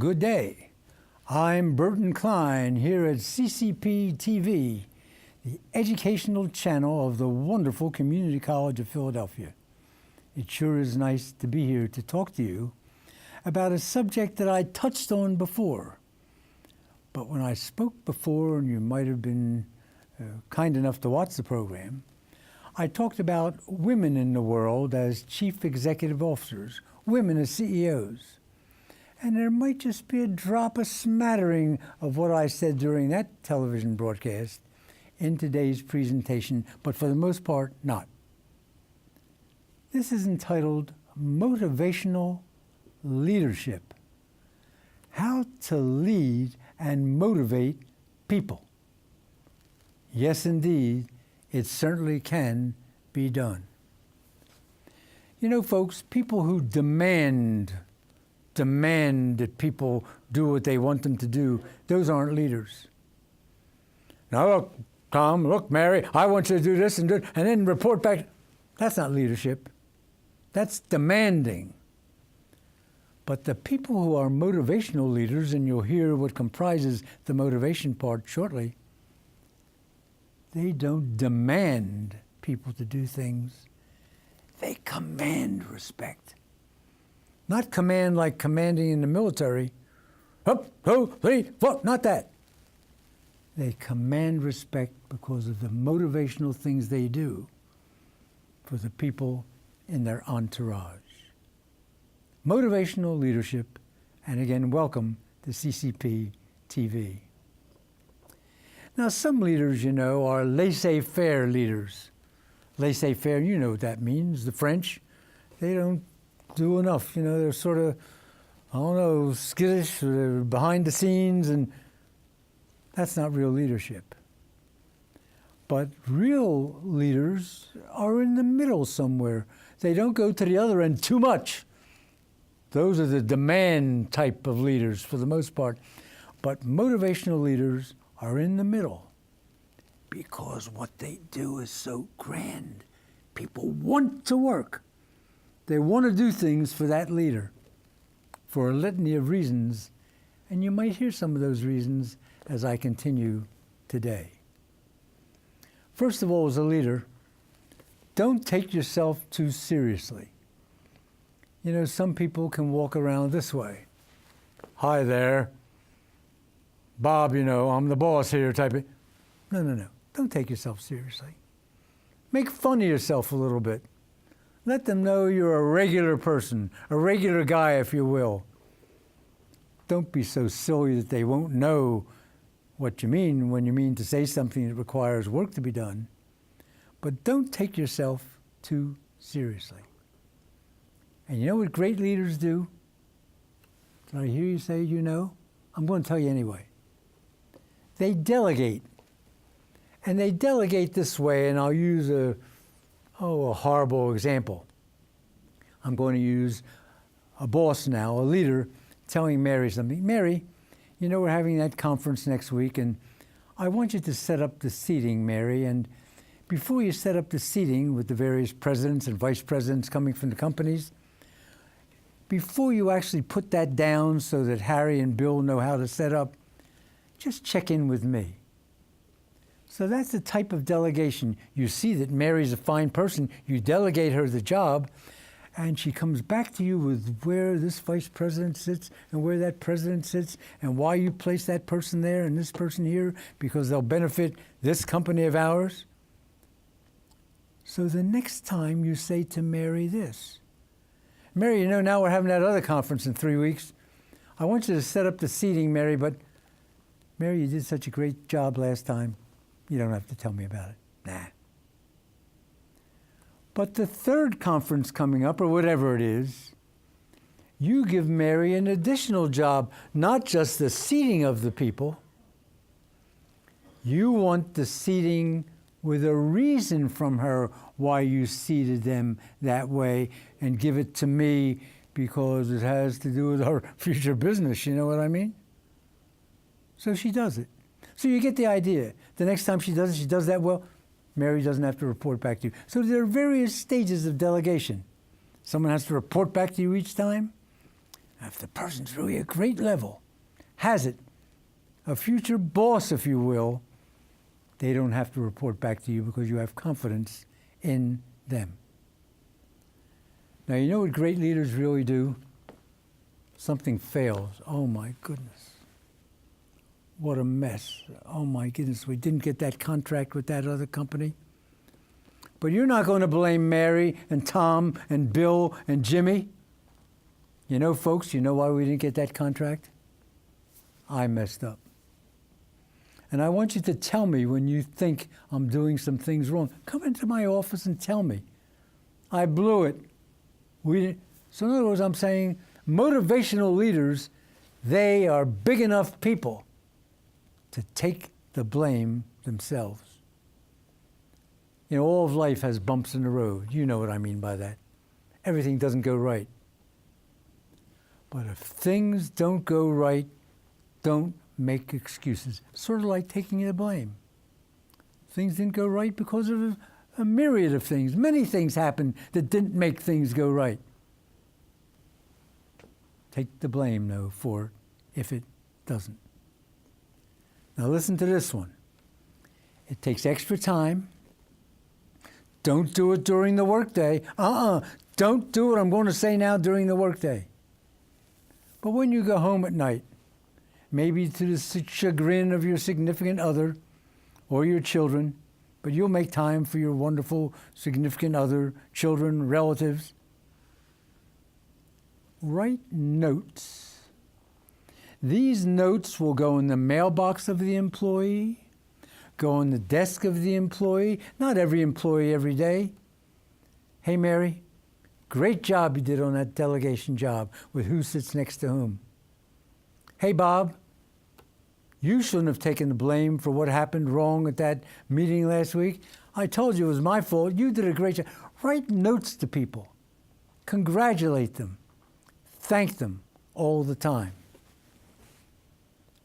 Good day. I'm Burton Klein here at CCP TV, the educational channel of the wonderful Community College of Philadelphia. It sure is nice to be here to talk to you about a subject that I touched on before. But when I spoke before, and you might have been kind enough to watch the program, I talked about women in the world as chief executive officers, women as CEOs. And there might just be a smattering of what I said during that television broadcast in today's presentation, but for the most part, not. This is entitled Motivational Leadership: How to Lead and Motivate People. Yes, indeed, it certainly can be done. You know, folks, people who demand that people do what they want them to do, those aren't leaders. Now, look, Tom, look, Mary, I want you to do this and do it, and then report back. That's not leadership. That's demanding. But the people who are motivational leaders, and you'll hear what comprises the motivation part shortly, they don't demand people to do things. They command respect. Not command like commanding in the military. Up, 2, 3, 4, not that. They command respect because of the motivational things they do for the people in their entourage. Motivational leadership, and again, welcome to CCP TV. Now, some leaders, you know, are laissez-faire leaders. Laissez-faire, you know what that means. The French, they don't do enough. You know, they're sort of, I don't know, skittish, they're behind the scenes, and that's not real leadership. But real leaders are in the middle somewhere. They don't go to the other end too much. Those are the demand type of leaders for the most part. But motivational leaders are in the middle because what they do is so grand. People want to work. They want to do things for that leader for a litany of reasons, and you might hear some of those reasons as I continue today. First of all, as a leader, don't take yourself too seriously. You know, some people can walk around this way. Hi there. Bob, you know, I'm the boss here type of. No. Don't take yourself seriously. Make fun of yourself a little bit. Let them know you're a regular person, a regular guy, if you will. Don't be so silly that they won't know what you mean when you mean to say something that requires work to be done. But don't take yourself too seriously. And you know what great leaders do? Did I hear you say you know? I'm going to tell you anyway. They delegate. And they delegate this way, and I'll use a horrible example. I'm going to use a boss now, a leader, telling Mary something. Mary, you know, we're having that conference next week, and I want you to set up the seating, Mary. And before you set up the seating with the various presidents and vice presidents coming from the companies, before you actually put that down so that Harry and Bill know how to set up, just check in with me. So that's the type of delegation. You see that Mary's a fine person. You delegate her the job, and she comes back to you with where this vice president sits and where that president sits and why you place that person there and this person here, because they'll benefit this company of ours. So the next time you say to Mary this, Mary, you know, now we're having that other conference in 3 weeks. I want you to set up the seating, Mary, but Mary, you did such a great job last time. You don't have to tell me about it. Nah. But the third conference coming up, or whatever it is, you give Mary an additional job, not just the seating of the people. You want the seating with a reason from her why you seated them that way, and give it to me because it has to do with our future business. You know what I mean? So she does it. So you get the idea. The next time she does it, she does that well, Mary doesn't have to report back to you. So there are various stages of delegation. Someone has to report back to you each time, If the person's really a great level, has it, a future boss, if you will, they don't have to report back to you because you have confidence in them. Now, you know what great leaders really do? Something fails. Oh, my goodness. What a mess. Oh, my goodness, we didn't get that contract with that other company. But you're not going to blame Mary and Tom and Bill and Jimmy. You know, folks, you know why we didn't get that contract? I messed up. And I want you to tell me when you think I'm doing some things wrong. Come into my office and tell me. I blew it. So in other words, I'm saying motivational leaders, they are big enough people to take the blame themselves. You know, all of life has bumps in the road. You know what I mean by that. Everything doesn't go right. But if things don't go right, don't make excuses. Sort of like taking the blame. Things didn't go right because of a myriad of things. Many things happened that didn't make things go right. Take the blame, though, for it if it doesn't. Now listen to this one. It takes extra time. Don't do it during the workday. Don't do what I'm going to say now during the workday. But when you go home at night, maybe to the chagrin of your significant other or your children, but you'll make time for your wonderful significant other, children, relatives. Write notes. These notes will go in the mailbox of the employee, go on the desk of the employee, not every employee every day. Hey, Mary, great job you did on that delegation job with who sits next to whom. Hey, Bob, you shouldn't have taken the blame for what happened wrong at that meeting last week. I told you it was my fault. You did a great job. Write notes to people. Congratulate them. Thank them all the time.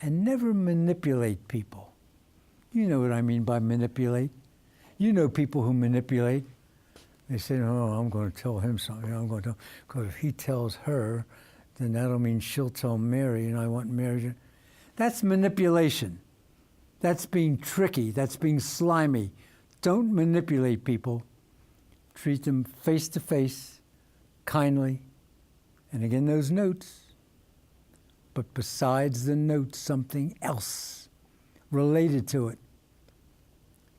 And never manipulate people. You know what I mean by manipulate. You know people who manipulate. They say, oh, I'm going to tell him something. I'm going to, because if he tells her, then that'll mean she'll tell Mary, and I want Mary to. That's manipulation. That's being tricky. That's being slimy. Don't manipulate people. Treat them face to face, kindly. And again, those notes. But besides the notes, something else related to it.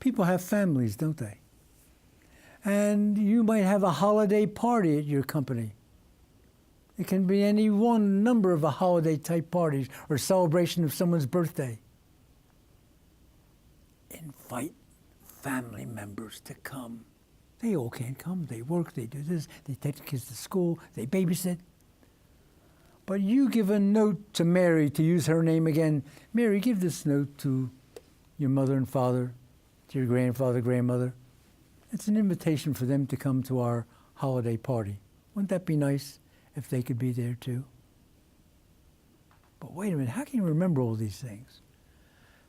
People have families, don't they? And you might have a holiday party at your company. It can be any one number of a holiday-type parties or celebration of someone's birthday. Invite family members to come. They all can't come. They work, they do this, they take the kids to school, they babysit. But you give a note to Mary, to use her name again. Mary, give this note to your mother and father, to your grandfather, grandmother. It's an invitation for them to come to our holiday party. Wouldn't that be nice if they could be there too? But wait a minute, how can you remember all these things?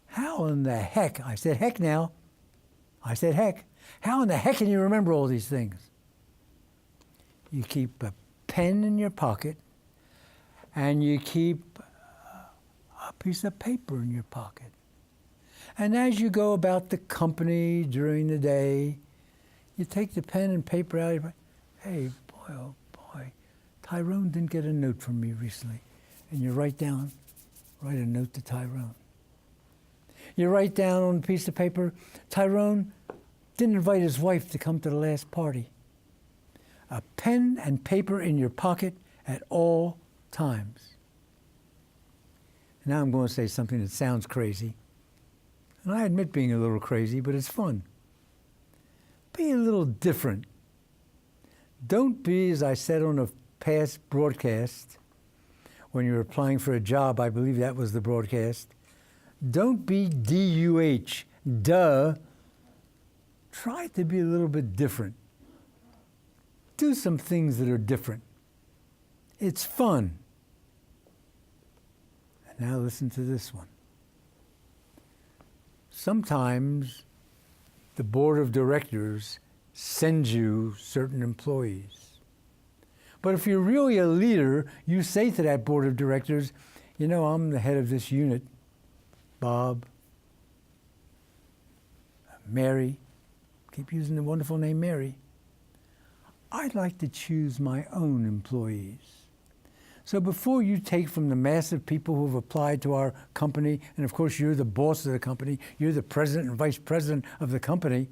How in the heck, I said heck now, I said heck, how in the heck can you remember all these things? You keep a pen in your pocket and you keep a piece of paper in your pocket. And as you go about the company during the day, you take the pen and paper out of your, hey, boy, oh boy, Tyrone didn't get a note from me recently. And you write a note to Tyrone. You write down on a piece of paper, Tyrone didn't invite his wife to come to the last party. A pen and paper in your pocket at all times. Now I'm going to say something that sounds crazy. And I admit being a little crazy, but it's fun. Be a little different. Don't be, as I said on a past broadcast, when you're applying for a job, I believe that was the broadcast, don't be D-U-H, duh. Try to be a little bit different. Do some things that are different. It's fun. And now listen to this one. Sometimes the board of directors sends you certain employees. But if you're really a leader, you say to that board of directors, you know, I'm the head of this unit, Bob, Mary, keep using the wonderful name Mary. I'd like to choose my own employees. So before you take from the mass of people who have applied to our company, and of course you're the boss of the company, you're the president and vice president of the company,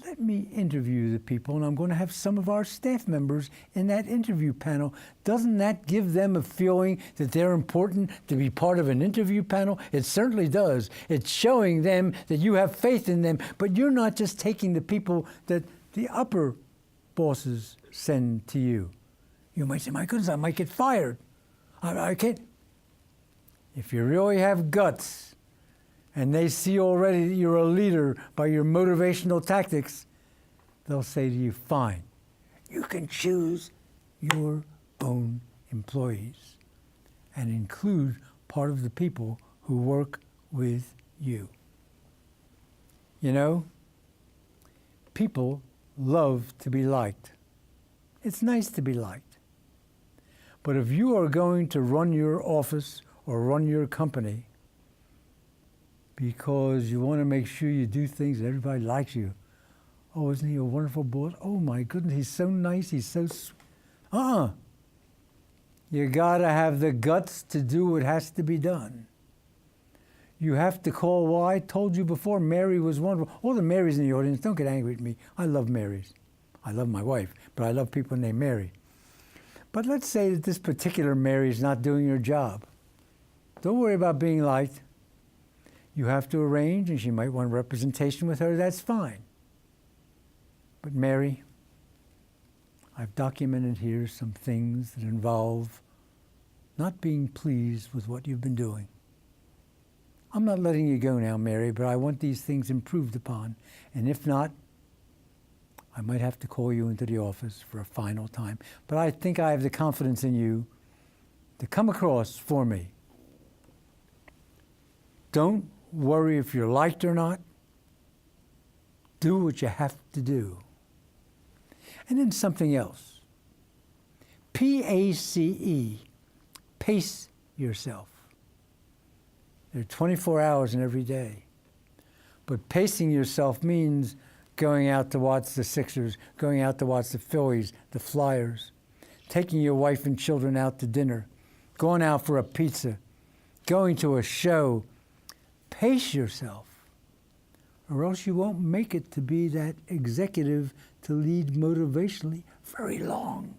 let me interview the people, and I'm going to have some of our staff members in that interview panel. Doesn't that give them a feeling that they're important to be part of an interview panel? It certainly does. It's showing them that you have faith in them, but you're not just taking the people that the upper bosses send to you. You might say, my goodness, I might get fired. I can't. If you really have guts, and they see already that you're a leader by your motivational tactics, they'll say to you, fine, you can choose your own employees and include part of the people who work with you. You know, people love to be liked. It's nice to be liked. But if you are going to run your office or run your company because you want to make sure you do things that everybody likes you, oh, isn't he a wonderful boss? Oh my goodness, he's so nice, he's so sweet. You gotta have the guts to do what has to be done. You have to call, well, I told you before, Mary was wonderful. All the Marys in the audience, don't get angry at me. I love Marys. I love my wife, but I love people named Mary. But let's say that this particular Mary is not doing her job. Don't worry about being liked. You have to arrange, and she might want representation with her, that's fine. But Mary, I've documented here some things that involve not being pleased with what you've been doing. I'm not letting you go now, Mary, but I want these things improved upon. And if not, I might have to call you into the office for a final time. But I think I have the confidence in you to come across for me. Don't worry if you're liked or not. Do what you have to do. And then something else. PACE, pace yourself. There are 24 hours in every day. But pacing yourself means going out to watch the Sixers, going out to watch the Phillies, the Flyers, taking your wife and children out to dinner, going out for a pizza, going to a show. Pace yourself, or else you won't make it to be that executive to lead motivationally very long.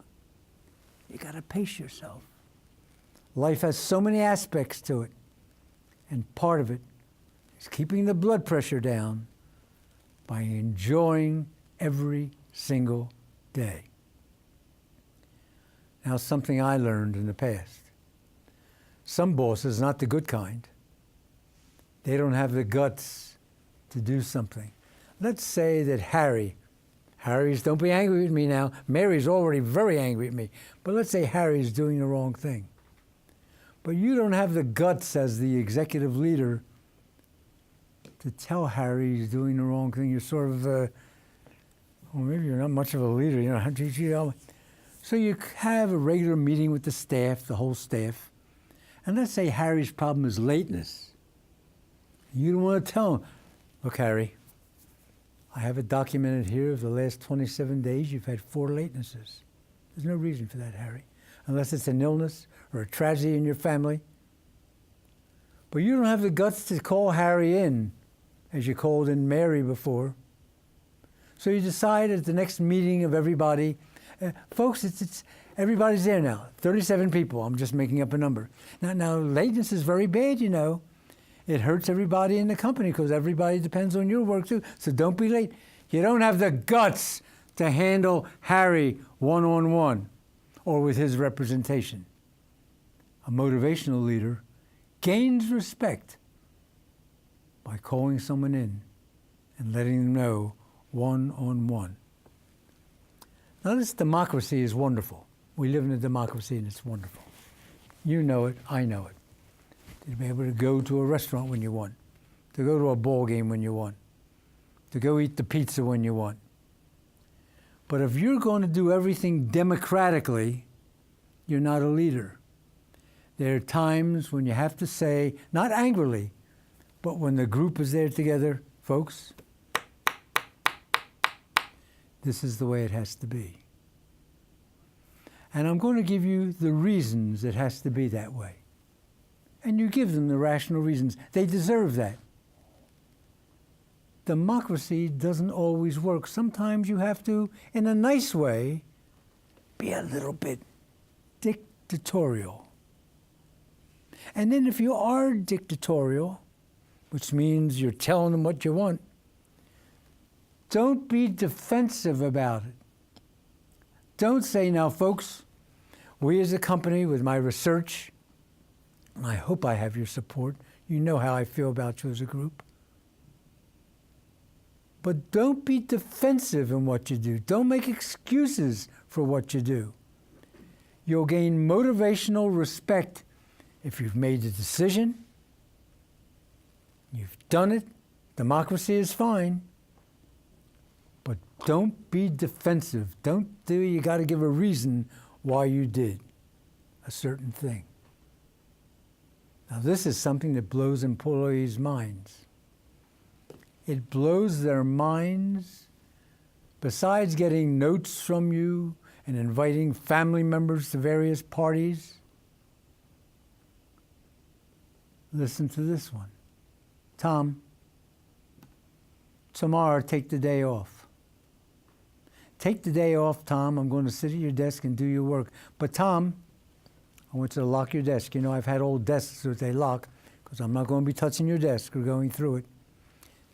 You got to pace yourself. Life has so many aspects to it, and part of it is keeping the blood pressure down by enjoying every single day. Now, something I learned in the past. Some bosses, not the good kind, they don't have the guts to do something. Let's say that Harry's, don't be angry with me now. Mary's already very angry at me. But let's say Harry's doing the wrong thing. But you don't have the guts as the executive leader to tell Harry he's doing the wrong thing. You're sort of, well, maybe you're not much of a leader. You know. So you have a regular meeting with the staff, the whole staff. And let's say Harry's problem is lateness. You don't want to tell him, look, Harry, I have it documented here of the last 27 days, you've had 4 latenesses. There's no reason for that, Harry, unless it's an illness or a tragedy in your family. But you don't have the guts to call Harry in, as you called in Mary before. So you decide at the next meeting of everybody, folks, it's everybody's there now, 37 people, I'm just making up a number. Now lateness is very bad, you know. It hurts everybody in the company because everybody depends on your work too. So don't be late. You don't have the guts to handle Harry one-on-one or with his representation. A motivational leader gains respect by calling someone in and letting them know one-on-one. Now, this democracy is wonderful. We live in a democracy and it's wonderful. You know it, I know it. To be able to go to a restaurant when you want, to go to a ball game when you want, to go eat the pizza when you want. But if you're going to do everything democratically, you're not a leader. There are times when you have to say, not angrily, but when the group is there together, folks, this is the way it has to be. And I'm going to give you the reasons it has to be that way. And you give them the rational reasons. They deserve that. Democracy doesn't always work. Sometimes you have to, in a nice way, be a little bit dictatorial. And then if you are dictatorial, which means you're telling them what you want, don't be defensive about it. Don't say, now, folks, we as a company, with my research, and I hope I have your support. You know how I feel about you as a group. But don't be defensive in what you do. Don't make excuses for what you do. You'll gain motivational respect if you've made the decision, you've done it. Democracy is fine. But don't be defensive. You got to give a reason why you did a certain thing. Now, this is something that blows employees' minds. It blows their minds. Besides getting notes from you and inviting family members to various parties, listen to this one. Tom, tomorrow take the day off. Take the day off, Tom. I'm going to sit at your desk and do your work. But Tom, I want you to lock your desk. You know, I've had old desks that they lock because I'm not going to be touching your desk or going through it.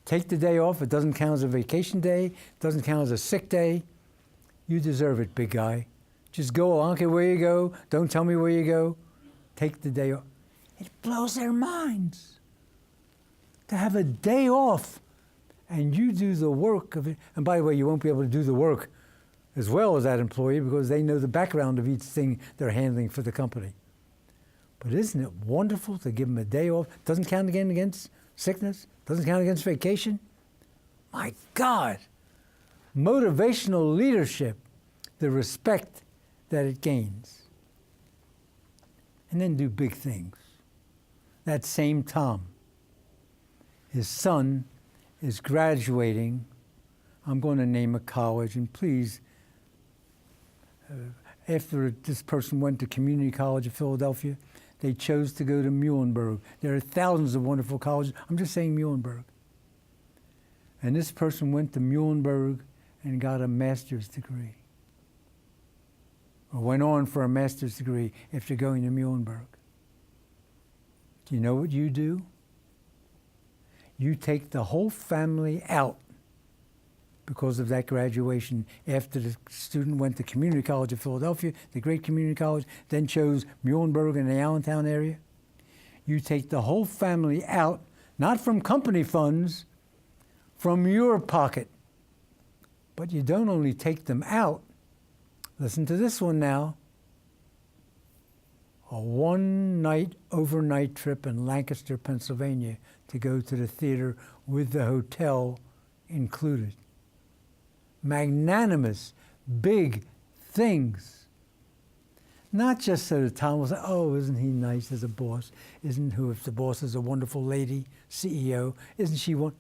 Take the day off. It doesn't count as a vacation day. It doesn't count as a sick day. You deserve it, big guy. Just go. I don't care where you go. Don't tell me where you go. Take the day off. It blows their minds to have a day off and you do the work of it. And by the way, you won't be able to do the work as well as that employee because they know the background of each thing they're handling for the company. But isn't it wonderful to give them a day off? Doesn't count again against sickness. Doesn't count against vacation. My God. Motivational leadership, the respect that it gains. And then do big things. That same Tom, his son is graduating. I'm going to name a college, and please, after this person went to Community College of Philadelphia, they chose to go to Muhlenberg. There are thousands of wonderful colleges. I'm just saying Muhlenberg. And this person went to Muhlenberg and got a master's degree. Or went on for a master's degree after going to Muhlenberg. Do you know what you do? You take the whole family out because of that graduation. After the student went to Community College of Philadelphia, the great community college, then chose Muhlenberg in the Allentown area. You take the whole family out, not from company funds, from your pocket. But you don't only take them out. Listen to this one now. A one-night overnight trip in Lancaster, Pennsylvania to go to the theater with the hotel included. Magnanimous, big things. Not just so that Tom will say, oh, isn't he nice as a boss? If the boss is a wonderful lady, CEO, isn't she one?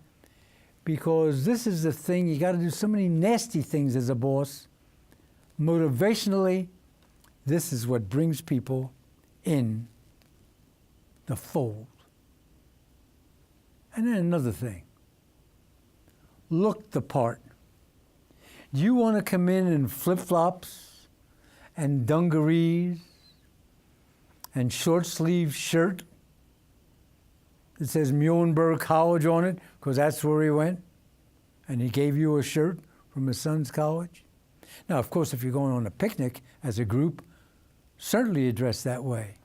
Because this is the thing, you got to do so many nasty things as a boss. Motivationally, this is what brings people in the fold. And then another thing, look the part. Do you want to come in flip-flops and dungarees and short-sleeve shirt that says Muhlenberg College on it because that's where he went and he gave you a shirt from his son's college? Now, of course, if you're going on a picnic as a group, certainly dress that way.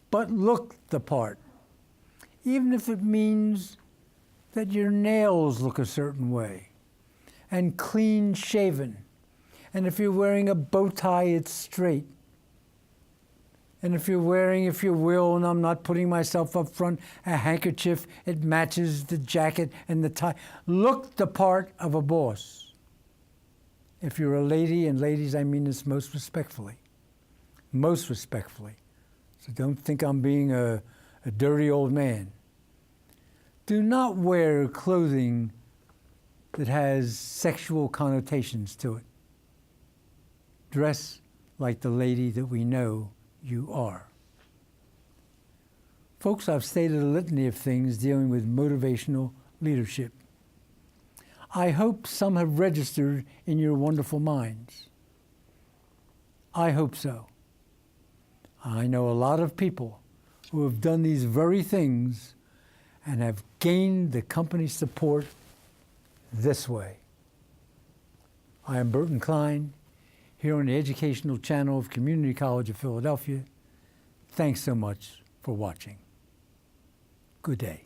But look the part. Even if it means that your nails look a certain way and clean shaven. And if you're wearing a bow tie, it's straight. And if you're wearing, if you will, and I'm not putting myself up front, a handkerchief, it matches the jacket and the tie. Look the part of a boss. If you're a lady, and ladies, I mean this most respectfully. Most respectfully. So don't think I'm being a dirty old man. Do not wear clothing that has sexual connotations to it. Dress like the lady that we know you are. Folks, I've stated a litany of things dealing with motivational leadership. I hope some have registered in your wonderful minds. I hope so. I know a lot of people who have done these very things and have gained the company's support this way. I am Burton Klein, here on the Educational Channel of Community College of Philadelphia. Thanks so much for watching. Good day.